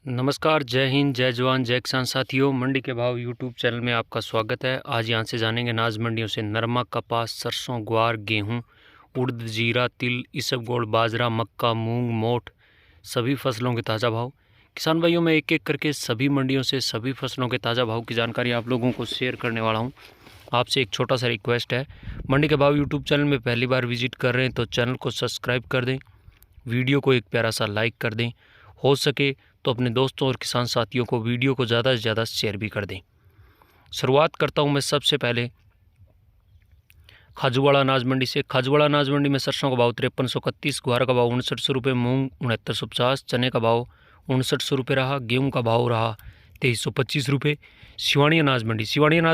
नमस्कार, जय हिंद, जय जवान, जय किसान साथियों। मंडी के भाव यूट्यूब चैनल में आपका स्वागत है। आज यहाँ से जानेंगे अनाज मंडियों से नरमा, कपास, सरसों, ग्वार, गेहूं, उड़द, जीरा, तिल, इसबगोल, बाजरा, मक्का, मूंग, मोठ सभी फसलों के ताज़ा भाव। किसान भाइयों, मैं एक एक करके सभी मंडियों से सभी फसलों के ताज़ा भाव की जानकारी आप लोगों को शेयर करने वाला हूँ। आपसे एक छोटा सा रिक्वेस्ट है, मंडी के भाव यूट्यूब चैनल में पहली बार विजिट कर रहे हैं तो चैनल को सब्सक्राइब कर दें, वीडियो को एक प्यारा सा लाइक कर दें, हो सके तो अपने दोस्तों और किसान साथियों को वीडियो को ज़्यादा से ज़्यादा शेयर भी कर दें। शुरुआत करता हूं मैं सबसे पहले खाजूवाड़ा अनाज मंडी से। खाजूवाड़ा अनाज मंडी में सरसों का भाव 5331, ग्वार का भाव 6900 रुपये, मूँग 6950, चने का भाव 6900 रुपये रहा, गेहूँ का भाव रहा 2325 रुपये। सिवानी अनाज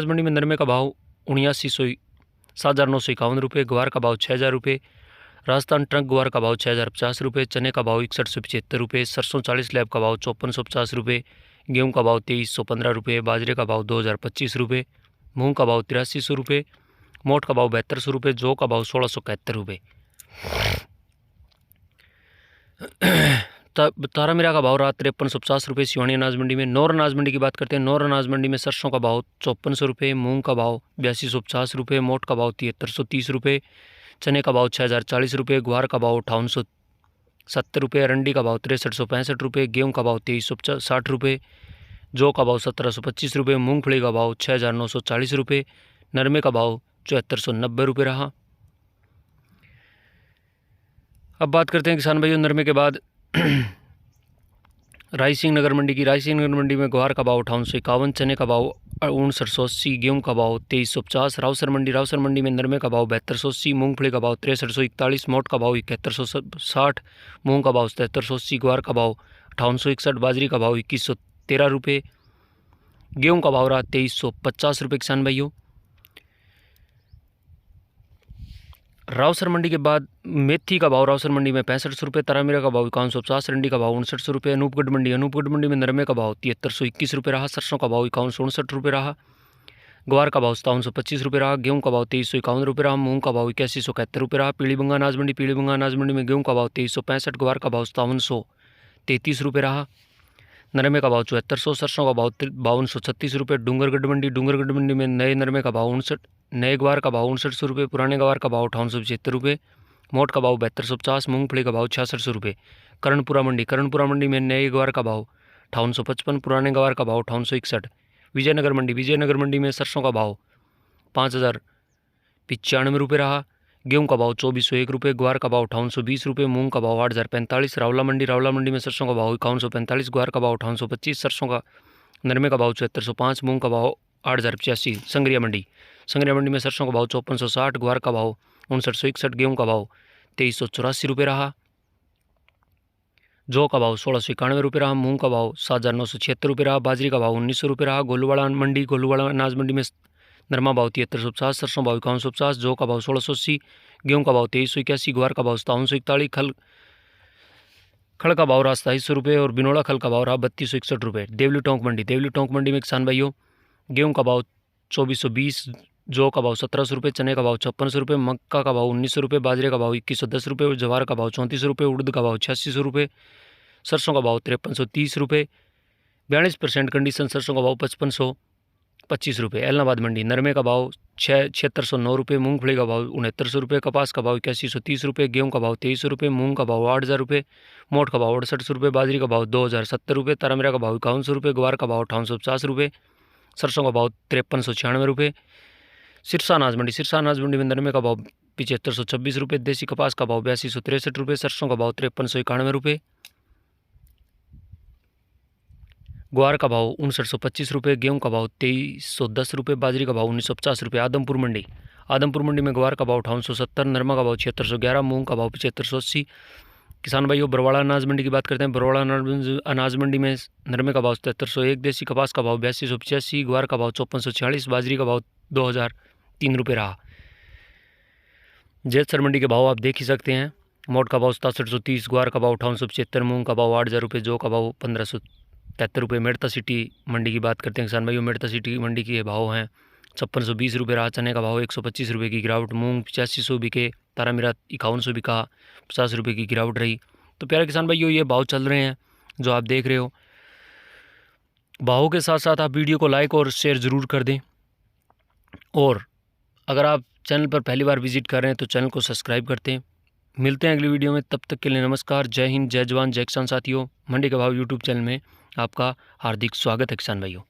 मंडी में नरमे का भाव 7951 रुपये, ग्वार का भाव 6000 रुपये, राजस्थान ट्रक ग्वार का भाव 6050 रुपये, चने का भाव 6175 रुपये, सरसों 40 लैब का भाव 5450 रुपये, गेहूं का भाव 2315 रुपये, बाजरे का भाव 2025 रुपये, मूंग का भाव 8300 रुपये, मोठ का भाव 7200 रुपये, जौ का भाव 1671 रुपये। तारामीरा का भाव रहा 5350 रुपये सिवानी अनाज मंडी में। नौर अनाज मंडी की बात करते हैं। नौर अनाज मंडी में सरसों का भाव 5400 रुपये, मूंग का भाव 8250 रुपये, मोठ का भाव 7330 रुपये, चने का भाव 6040 रुपये, ग्वार का भाव 5870 रुपये, अरंडी का भाव 6365 रुपये, गेहूं का भाव 2360 रुपये, जौ का भाव 1725 रुपये, मूंगफली का भाव 6940 रुपये, नरमे का भाव 7490 रुपये रहा। अब बात करते हैं किसान भाइयों नरमे के बाद रायसिंह नगर मंडी की। रायसिंह नगर मंडी में ग्वार का भाव 5851, चने का भाव 5980, गेहूं का भाव 2350। रावसर मंडी में नरमे का भाव 7280, मूंगफली का भाव 6341, मोठ का भाव 7160, मूंग का भाव 7380, ग्वार का भाव 5861, बाजरी का भाव 2113 रुपये, गेहूं का भाव रहा 2350 रुपये। किसान भाइयों रावसर मंडी के बाद मेथी का भाव रावसर मंडी में 6500 रुपये, तारामीरा का भाव 5150, रंडी का भाव 6900 रुपये। अनूपगढ़ मंडी में नरमे का भाव 7321 रुपये रहा, सरसों का भाव 5169 रुपये रहा, ग्वार का भाव 5725 रुपये रहा, गेहूं का भाव 2351 रुपये रहा, मूंग का भाव 8171 रुपये रहा। पीलीबंगा अनाज मंडी में गेहूं का भाव 2365, ग्वार का भाव 5733 रुपये रहा, नरमे का भाव 7400, सरसों का भाव 5236 रुपये। डूंगरगढ़ मंडी में नए नरमे का भाव 59, नए ग्वार का भाव 5900 रुपये, पुराने ग्वार का भाव 5875 रुपये, मोठ का भाव 7250, मूंगफली का भाव 6600 रुपये। कर्णपुरा मंडी में नए ग्वार का भाव 5855, पुराने ग्वार का भाव 5861। विजयनगर मंडी में सरसों का भाव 5095 रुपये रहा, गेहूं का भाव 2401 रुपये, ग्वार का भाव 5820 रुपये, मूंग का भाव 8045। रावला मंडी में सरसों का भाव 5145, ग्वार का भाव 5825, सरसों का नरमे का भाव 7405, मूंग का भाव 8085। संग्रिया मंडी में सरसों का भाव 5460, ग्वार का भाव 5961, गेहूं का भाव 2384 रुपये रहा, जौ का भाव 1691 रुपये रहा, मूंग का भाव 7976 रुपये रहा, बाजरी का भाव 1900 रुपये रहा। गोलूवाड़ा अनाज मंडी में नरमा भाव 7350, सरसों भाव 5150, जौ का भाव 1680, गेहूं का भाव 2381, ग्वार का भाव 5741, खल का भाव रहा 2700 रुपये और बिनोड़ा खल का भाव रहा 3261 रुपये। देवली टोंक मंडी में किसान भाइयों गेहूं का भाव 2420, जौ का भाव 1700 रुपये, चने का भाव 5600 रुपये, मक्का का भाव 1900 रुपये, बाजरे का भाव 2110 रुपये और जवार का भाव 3400 रुपये, उड़द का भाव 8600 रुपये, सरसों का भाव 5330 रुपये, 42% कंडीशन सरसों का भाव 5525 रुपये। एलनाबाद मंडी नरमे का भाव 7609 रुपये, मूंगफली का भाव 6900 रुपये, कपास का भाव 8130 रुपये, गेहूं का भाव 2300 रुपये, मूंग का भाव 8000 रुपये, मोठ का भाव 6800 रुपये, बाजरी का भाव 2070 रुपये, तारामीरा का भाव 5100 रुपये, ग्वार का भाव 5850 रुपये, सरसों का भाव 5396 रुपये। सिरसा अनाज मंडी में नरमे का भाव 7526 रुपये, देसी कपास का भाव 8263 रुपये, सरसों का भाव 5391 रुपये, ग्वार का भाव 5925 रुपये, गेहूं का भाव 2310 रुपये, बाजरी का भाव 1950 रुपये। आदमपुर मंडी में ग्वार का भाव 5870, नरमा का भाव 7611, मूंग का भाव 7580। किसान भाइयों बरवाड़ा अनाज मंडी की बात करते हैं। बरवाड़ा अनाज मंडी में नरमे का भाव 7301, देसी कपास का भाव 8285, ग्वार का भाव 5446, बाजरी का भाव 2003 रुपये रहा। जैतसर मंडी के भाव आप देख ही सकते हैं। मोठ का भाव 6730, ग्वार का भाव 5875, मूंग का भाव 8000 रुपये, जौ का भाव 1573 रुपये। मेड़ता सिटी मंडी की बात करते हैं किसान भाइयों। मेड़ता सिटी मंडी के भाव हैं 5620 रुपये रहा, चने का भाव 125 रुपये की गिरावट, मूंग 8500 बिके, तारामीरा 5100 बिका, 50 रुपये की गिरावट रही। तो प्यारे किसान भाइयों ये भाव चल रहे हैं जो आप देख रहे हो। भावों के साथ साथ आप वीडियो को लाइक और शेयर ज़रूर कर दें। और अगर आप चैनल पर पहली बार विजिट कर रहे हैं तो चैनल को सब्सक्राइब करते हैं। मिलते हैं अगली वीडियो में, तब तक के लिए नमस्कार। जय हिंद, जय जवान, जय किसान। साथियों, मंडी का भाव यूट्यूब चैनल में आपका हार्दिक स्वागत है किसान भाइयों।